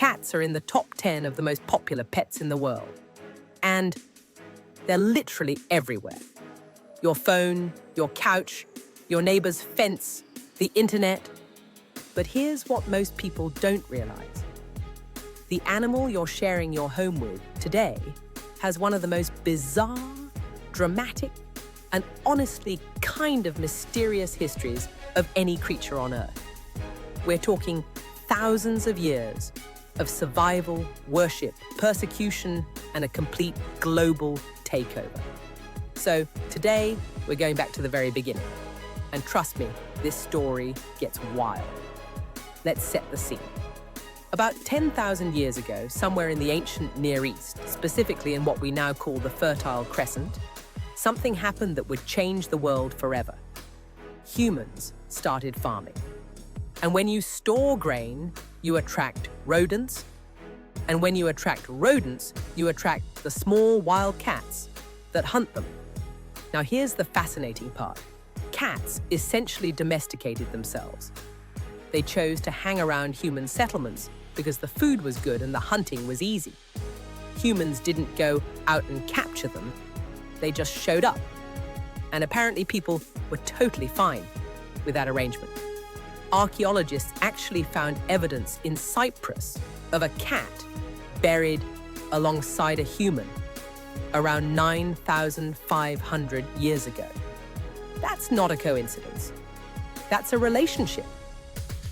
cats are in the top 10 of the most popular pets in the world. And they're literally everywhere. Your phone, your couch, your neighbor's fence, the internet. But here's what most people don't realize. The animal you're sharing your home with today has one of the most bizarre, dramatic, and honestly kind of mysterious histories of any creature on Earth. We're talking thousands of years of survival, worship, persecution, and a complete global takeover. So today, we're going back to the very beginning. And trust me, this story gets wild. Let's set the scene. About 10,000 years ago, somewhere in the ancient Near East, specifically in what we now call the Fertile Crescent, something happened that would change the world forever. Humans started farming. And when you store grain, you attract rodents. And when you attract rodents, you attract the small wild cats that hunt them. Now here's the fascinating part. Cats essentially domesticated themselves. They chose to hang around human settlements because the food was good and the hunting was easy. Humans didn't go out and capture them. They just showed up. And apparently people were totally fine with that arrangement. Archaeologists actually found evidence in Cyprus of a cat buried alongside a human around 9,500 years ago. That's not a coincidence. That's a relationship.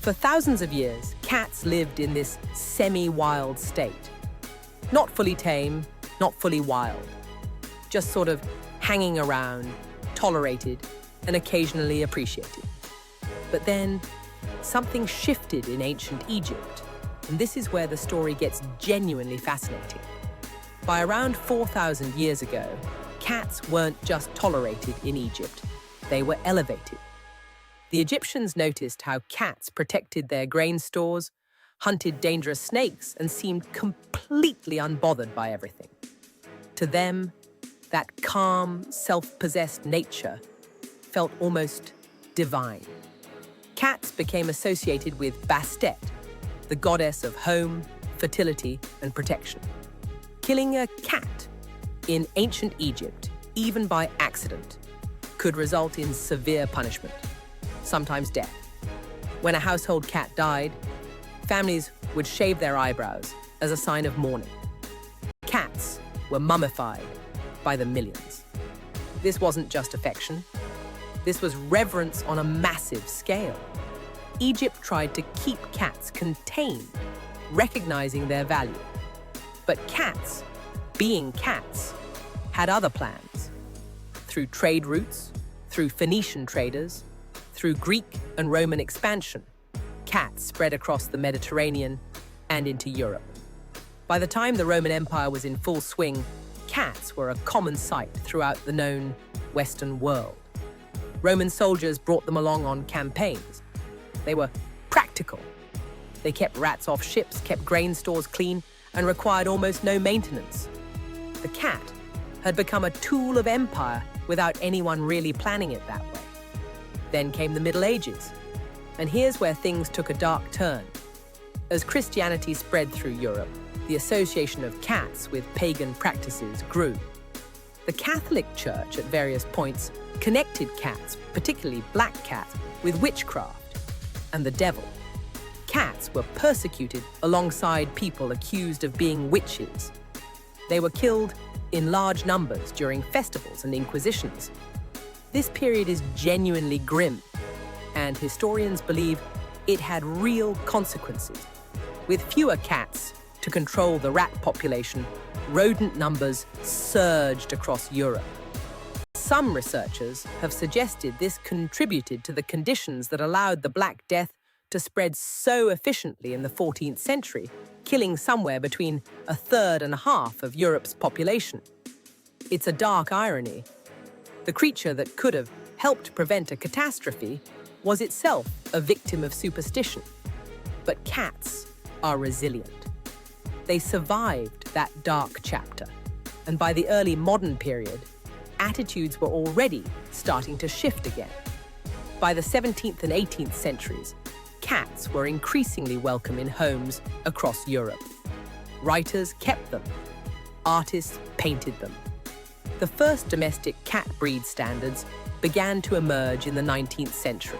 For thousands of years, cats lived in this semi-wild state. Not fully tame, not fully wild. Just sort of hanging around, tolerated, and occasionally appreciated. But then, something shifted in ancient Egypt, and this is where the story gets genuinely fascinating. By around 4,000 years ago, cats weren't just tolerated in Egypt, they were elevated. The Egyptians noticed how cats protected their grain stores, hunted dangerous snakes, and seemed completely unbothered by everything. To them, that calm, self-possessed nature felt almost divine. Cats became associated with Bastet, the goddess of home, fertility, and protection. Killing a cat in ancient Egypt, even by accident, could result in severe punishment, sometimes death. When a household cat died, families would shave their eyebrows as a sign of mourning. Cats were mummified by the millions. This wasn't just affection. This was reverence on a massive scale. Egypt tried to keep cats contained, recognizing their value. But cats, being cats, had other plans. Through trade routes, through Phoenician traders, through Greek and Roman expansion, cats spread across the Mediterranean and into Europe. By the time the Roman Empire was in full swing, cats were a common sight throughout the known Western world. Roman soldiers brought them along on campaigns. They were practical. They kept rats off ships, kept grain stores clean, and required almost no maintenance. The cat had become a tool of empire without anyone really planning it that way. Then came the Middle Ages, and here's where things took a dark turn. As Christianity spread through Europe, the association of cats with pagan practices grew. The Catholic Church, at various points, connected cats, particularly black cats, with witchcraft and the devil. Cats were persecuted alongside people accused of being witches. They were killed in large numbers during festivals and inquisitions. This period is genuinely grim, and historians believe it had real consequences. With fewer cats to control the rat population, rodent numbers surged across Europe. Some researchers have suggested this contributed to the conditions that allowed the Black Death to spread so efficiently in the 14th century, killing somewhere between a third and a half of Europe's population. It's a dark irony. The creature that could have helped prevent a catastrophe was itself a victim of superstition. But cats are resilient. They survived that dark chapter, and by the early modern period, attitudes were already starting to shift again. By the 17th and 18th centuries, cats were increasingly welcome in homes across Europe. Writers kept them. Artists painted them. The first domestic cat breed standards began to emerge in the 19th century.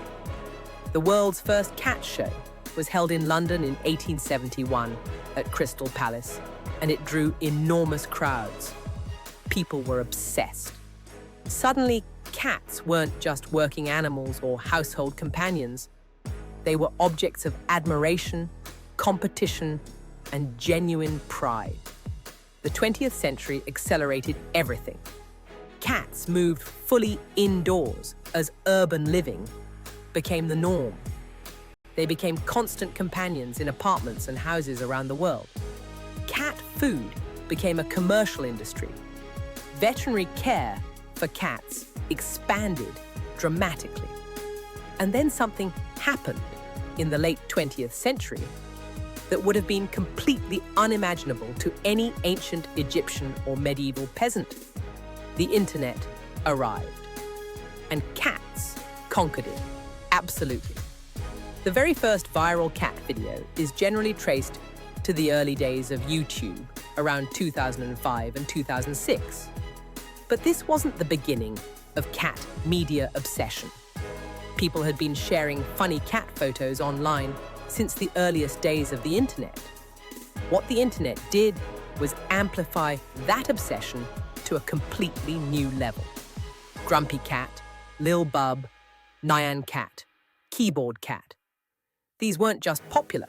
The world's first cat show was held in London in 1871 at Crystal Palace, and it drew enormous crowds. People were obsessed. Suddenly, cats weren't just working animals or household companions. They were objects of admiration, competition, and genuine pride. The 20th century accelerated everything. Cats moved fully indoors as urban living became the norm. They became constant companions in apartments and houses around the world. Cat food became a commercial industry. Veterinary care for cats expanded dramatically. And then something happened in the late 20th century that would have been completely unimaginable to any ancient Egyptian or medieval peasant. The internet arrived, and cats conquered it, absolutely. The very first viral cat video is generally traced to the early days of YouTube, around 2005 and 2006. But this wasn't the beginning of cat media obsession. People had been sharing funny cat photos online since the earliest days of the internet. What the internet did was amplify that obsession to a completely new level. Grumpy cat, Lil Bub, Nyan cat, keyboard cat. These weren't just popular.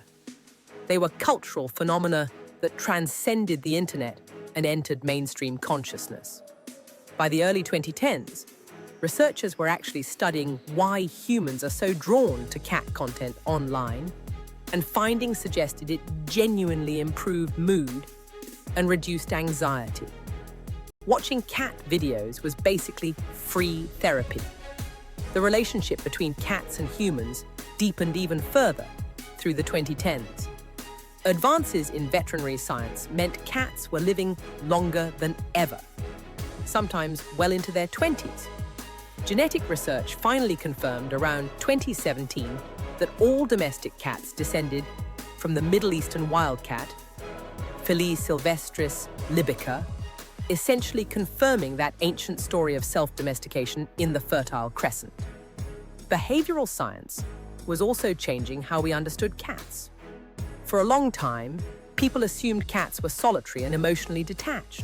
They were cultural phenomena that transcended the internet and entered mainstream consciousness. By the early 2010s, researchers were actually studying why humans are so drawn to cat content online, and findings suggested it genuinely improved mood and reduced anxiety. Watching cat videos was basically free therapy. The relationship between cats and humans deepened even further through the 2010s. Advances in veterinary science meant cats were living longer than ever, sometimes well into their 20s. Genetic research finally confirmed around 2017 that all domestic cats descended from the Middle Eastern wildcat, Felis sylvestris libica, essentially confirming that ancient story of self-domestication in the Fertile Crescent. Behavioral science was also changing how we understood cats. For a long time, people assumed cats were solitary and emotionally detached.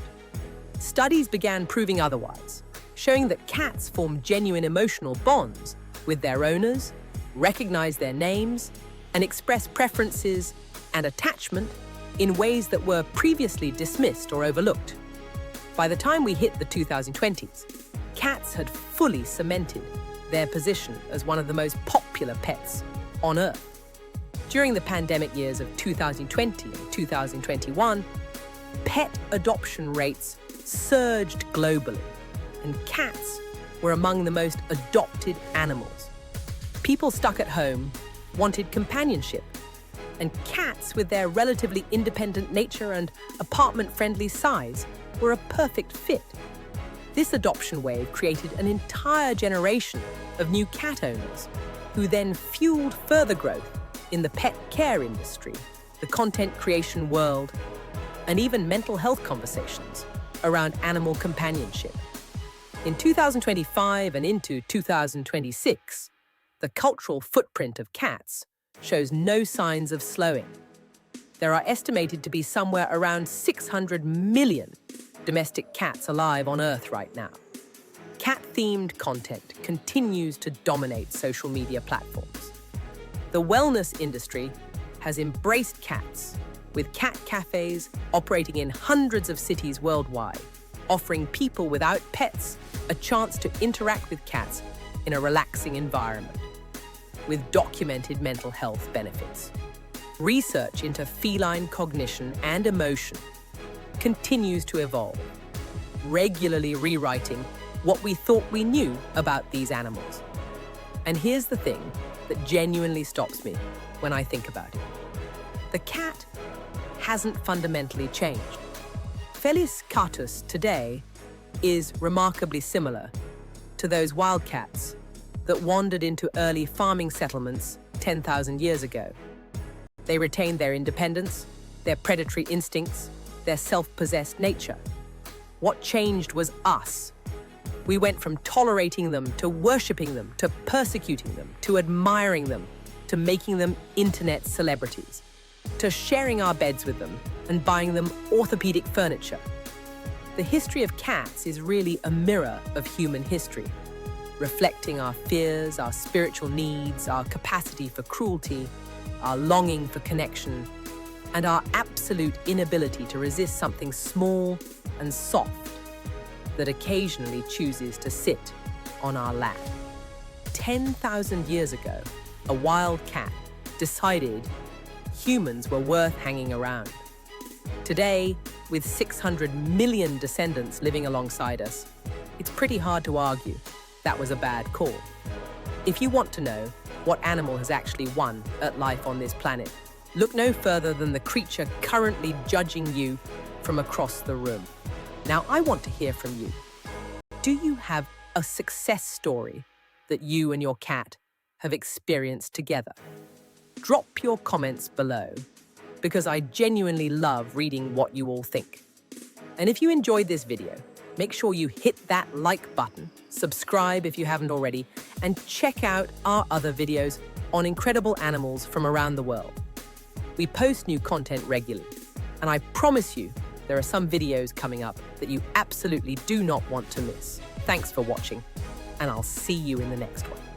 Studies began proving otherwise, showing that cats form genuine emotional bonds with their owners, recognize their names, and express preferences and attachment in ways that were previously dismissed or overlooked. By the time we hit the 2020s, cats had fully cemented their position as one of the most popular pets on Earth. During the pandemic years of 2020 and 2021, pet adoption rates surged globally, and cats were among the most adopted animals. People stuck at home wanted companionship, and cats, with their relatively independent nature and apartment-friendly size, were a perfect fit. This adoption wave created an entire generation of new cat owners, who then fueled further growth in the pet care industry, the content creation world, and even mental health conversations around animal companionship. In 2025 and into 2026, the cultural footprint of cats shows no signs of slowing. There are estimated to be somewhere around 600 million domestic cats alive on Earth right now. Cat-themed content continues to dominate social media platforms. The wellness industry has embraced cats, with cat cafes operating in hundreds of cities worldwide, offering people without pets a chance to interact with cats in a relaxing environment, with documented mental health benefits. Research into feline cognition and emotion continues to evolve, regularly rewriting what we thought we knew about these animals. And here's the thing that genuinely stops me when I think about it. The cat hasn't fundamentally changed. Felis catus today is remarkably similar to those wildcats that wandered into early farming settlements 10,000 years ago. They retained their independence, their predatory instincts, their self-possessed nature. What changed was us. We went from tolerating them to worshipping them, to persecuting them, to admiring them, to making them internet celebrities, to sharing our beds with them and buying them orthopedic furniture. The history of cats is really a mirror of human history, reflecting our fears, our spiritual needs, our capacity for cruelty, our longing for connection, and our absolute inability to resist something small and soft that occasionally chooses to sit on our lap. 10,000 years ago, a wild cat decided humans were worth hanging around. Today, with 600 million descendants living alongside us, it's pretty hard to argue that was a bad call. If you want to know what animal has actually won at life on this planet, look no further than the creature currently judging you from across the room. Now, I want to hear from you. Do you have a success story that you and your cat have experienced together? Drop your comments below, because I genuinely love reading what you all think. And if you enjoyed this video, make sure you hit that like button, subscribe if you haven't already, and check out our other videos on incredible animals from around the world. We post new content regularly, and I promise you there are some videos coming up that you absolutely do not want to miss. Thanks for watching, and I'll see you in the next one.